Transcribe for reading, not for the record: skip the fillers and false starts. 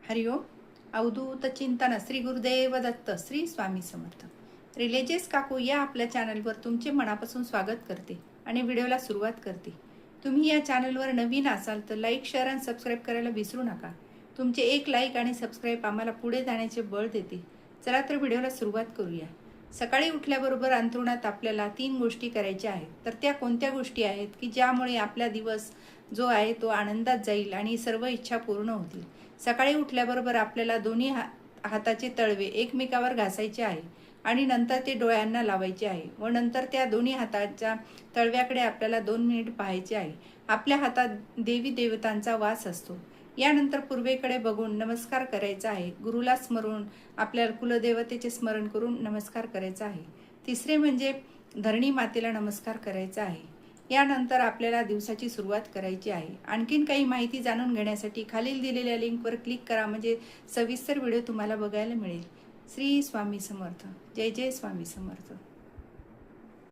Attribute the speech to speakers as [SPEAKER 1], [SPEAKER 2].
[SPEAKER 1] हरिओम. अवधूत चिंतन श्री गुरुदेव दत्त श्री स्वामी समर्थ. रिलेजेस काकू या आपल्या चॅनलवर तुमचे मनापासून स्वागत करते आणि व्हिडिओला सुरुवात करते. तुम्ही या चॅनलवर नवीन असाल तर लाईक, शेअर आणि सबस्क्राईब करायला विसरू नका. तुमचे एक लाईक आणि सबस्क्राईब आम्हाला पुढे जाण्याचे बळ देते. चला तर व्हिडिओला सुरुवात करूया. सकाळी उठल्याबरोबर अंथरुणात आपल्याला 3 गोष्टी करायच्या आहेत. तर त्या कोणत्या गोष्टी आहेत की ज्यामुळे आपला दिवस जो आहे तो आनंदात जाईल आणि सर्व इच्छा पूर्ण होतील. सकाळी उठल्याबरोबर आपल्याला दोन्ही हाताचे तळवे एकमेकावर घासायचे आहे आणि नंतर ते डोळ्यांना लावायचे आहे व नंतर त्या दोन्ही हाताच्या तळव्याकडे आपल्याला 2 मिनिट पाहायचे आहे. आपल्या हातात देवी देवतांचा वास असतो. यानंतर पूर्वेकडे बघून नमस्कार करायचा आहे. गुरुला स्मरून आपल्याला कुलदेवतेचे स्मरण करून नमस्कार करायचा आहे. तिसरे म्हणजे धरणी मातेला नमस्कार करायचा आहे. यानंतर आपल्याला दिवसाची सुरुवात करायची आहे. आणखीन काही माहिती जाणून घेण्यासाठी खालील दिलेल्या लिंकवर क्लिक करा, म्हणजे सविस्तर व्हिडिओ तुम्हाला बघायला मिळेल. श्री स्वामी समर्थ. जय जय स्वामी समर्थ.